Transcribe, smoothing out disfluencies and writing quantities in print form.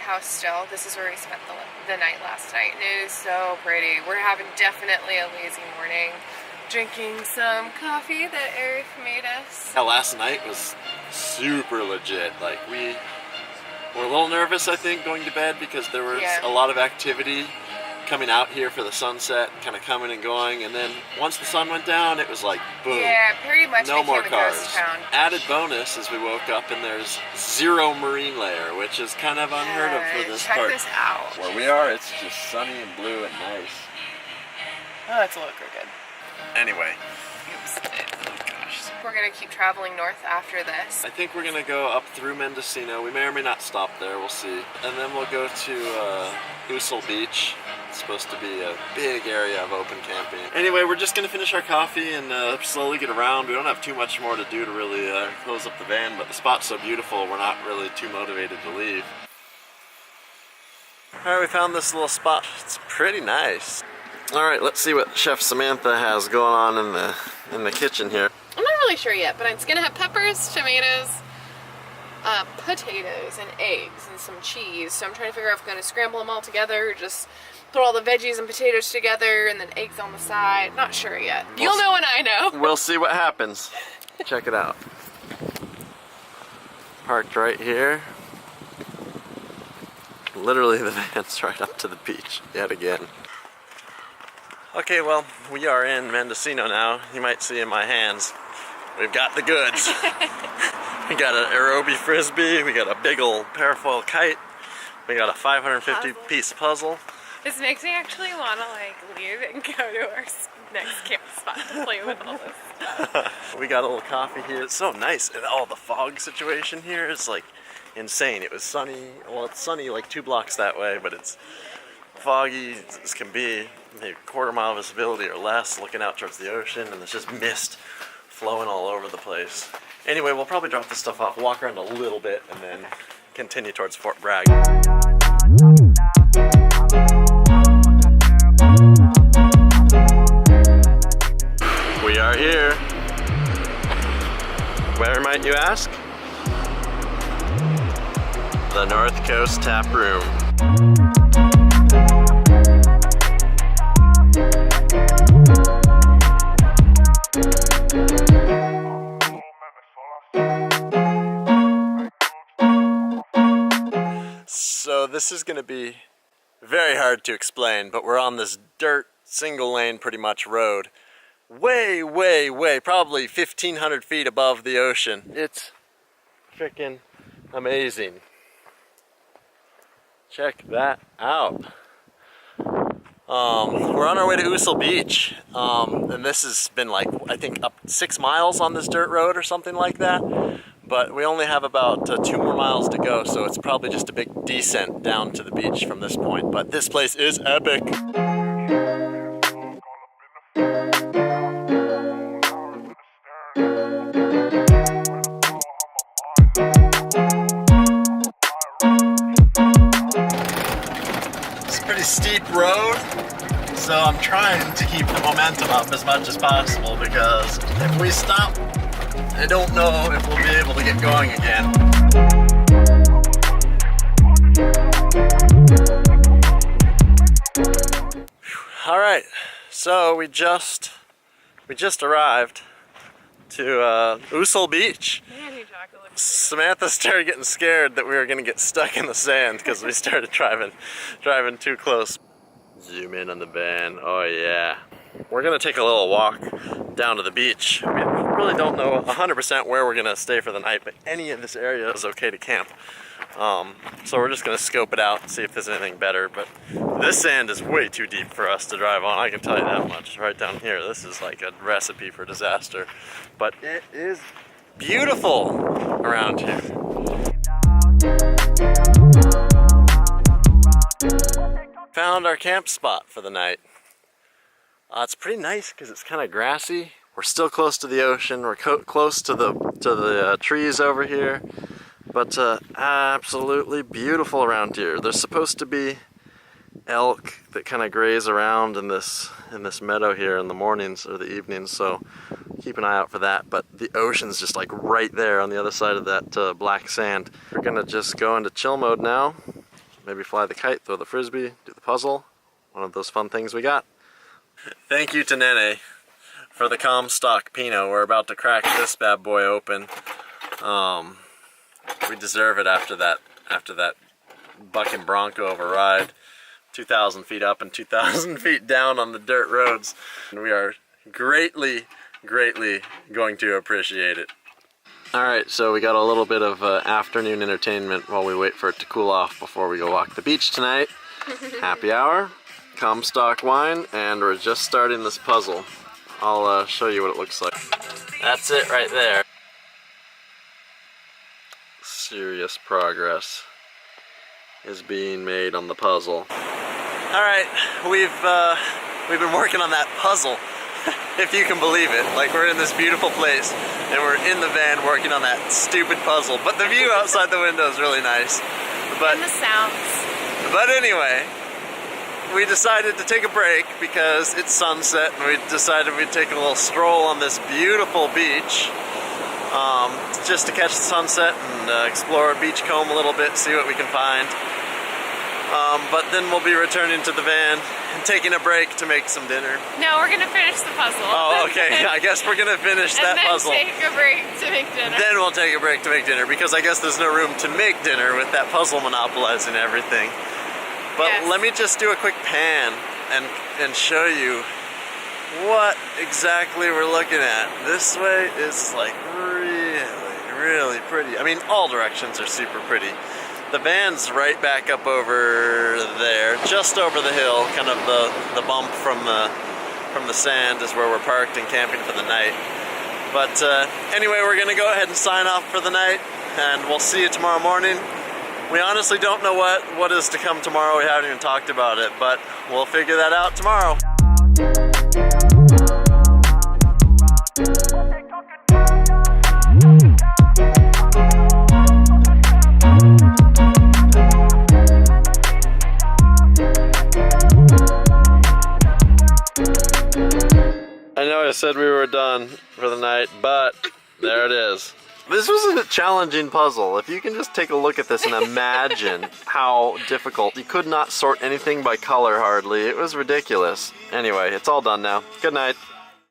lighthouse still. This is where we spent the night last night. And it is so pretty. We're having definitely a lazy morning. Drinking some coffee that Eric made us. Yeah, last night was super legit. Like, we were a little nervous, I think, going to bed because there was a lot of activity coming out here for the sunset, kind of coming and going, and then once the sun went down, it was like boom. Yeah, pretty much no more cars. Ghost town. Added bonus as we woke up, and there's 0 marine layer, which is kind of unheard of for this part. Check this out. Where we are, it's just sunny and blue and nice. Oh, it's a little crooked. Anyway. Oops. We're gonna keep traveling north after this. I think we're gonna go up through Mendocino. We may or may not stop there, we'll see. And then we'll go to Ussel Beach. It's supposed to be a big area of open camping. Anyway, we're just gonna finish our coffee and slowly get around. We don't have too much more to do to really close up the van, but the spot's so beautiful, we're not really too motivated to leave. All right, we found this little spot. It's pretty nice. All right, let's see what Chef Samantha has going on in the kitchen here. I'm not really sure yet, but it's gonna have peppers, tomatoes, potatoes, and eggs, and some cheese. So I'm trying to figure out if I'm gonna scramble them all together, or just put all the veggies and potatoes together, and then eggs on the side. Not sure yet. You'll know when I know. We'll see what happens. Check it out. Parked right here. Literally the van's right up to the beach yet again. Okay, well, we are in Mendocino now. You might see in my hands, we've got the goods. We got an aerobie frisbee, we got a big old parafoil kite, we got a 550 piece puzzle. This makes me actually want to like leave and go to our next camp spot to play with all this stuff. We got a little coffee here. It's so nice. And the fog situation here is like insane. It was sunny. Well, it's sunny like 2 blocks that way, but it's foggy as can be. Maybe a quarter-mile visibility or less, looking out towards the ocean, and there's just mist flowing all over the place. Anyway, we'll probably drop this stuff off, walk around a little bit, and then continue towards Fort Bragg. We are here. Where might you ask? The North Coast Tap Room. So this is going to be very hard to explain, but we're on this dirt, single lane pretty much road. Way, way, way, probably 1,500 feet above the ocean. It's freaking amazing. Check that out. We're on our way to Ussel Beach, and this has been like, I think up 6 miles on this dirt road or something like that. But we only have about 2 more miles to go, so it's probably just a big descent down to the beach from this point. But this place is epic. It's a pretty steep road, so I'm trying to keep the momentum up as much as possible, because if we stop, I don't know if we'll be able to get going again. All right, so we just arrived to Ussel Beach. Man, Hujaca looks Samantha started getting scared that we were gonna get stuck in the sand because we started driving too close. Zoom in on the van. Oh yeah. We're gonna take a little walk down to the beach. We really don't know 100% where we're gonna stay for the night, but any of this area is okay to camp. So we're just gonna scope it out and see if there's anything better, but this sand is way too deep for us to drive on, I can tell you that much. Right down here, this is like a recipe for disaster, but it is beautiful around here. Found our camp spot for the night. It's pretty nice because it's kind of grassy. We're still close to the ocean. We're close to the trees over here, but absolutely beautiful around here. There's supposed to be elk that kind of graze around in this meadow here in the mornings or the evenings, so keep an eye out for that. But the ocean's just like right there on the other side of that black sand. We're gonna just go into chill mode now maybe fly the kite, throw the frisbee, do the puzzle. One of those fun things we got. Thank you to Nene for the Comstock Pinot. We're about to crack this bad boy open. We deserve it after that bucking bronco of a ride. 2,000 feet up and 2,000 feet down on the dirt roads. And we are greatly, greatly going to appreciate it. Alright, so we got a little bit of afternoon entertainment while we wait for it to cool off before we go walk the beach tonight. Happy hour, Comstock wine, and we're just starting this puzzle. I'll show you what it looks like. That's it right there. Serious progress is being made on the puzzle. Alright, we've been working on that puzzle, if you can believe it. Like, we're in this beautiful place, and we're in the van working on that stupid puzzle. But the view outside the window is really nice. But, and the sounds. But anyway, we decided to take a break because it's sunset, and we decided we'd take a little stroll on this beautiful beach. Just to catch the sunset and explore Beachcomb a little bit, see what we can find. But then we'll be returning to the van and taking a break to make some dinner. No, we're gonna finish the puzzle. Oh, okay. I guess we're gonna finish that puzzle. And then take a break to make dinner. Then we'll take a break to make dinner, because I guess there's no room to make dinner with that puzzle monopolizing everything. But yes, let me just do a quick pan and show you what exactly we're looking at. This way is like really pretty. I mean, all directions are super pretty. The van's right back up over there, just over the hill, kind of the bump from the sand is where we're parked and camping for the night. But anyway, we're gonna go ahead and sign off for the night, and we'll see you tomorrow morning. We honestly don't know what is to come tomorrow. We haven't even talked about it, but we'll figure that out tomorrow. I know I said we were done for the night, but there it is. This was a challenging puzzle. If you can just take a look at this and imagine how difficult. You could not sort anything by color hardly. It was ridiculous. Anyway, it's all done now. Good night.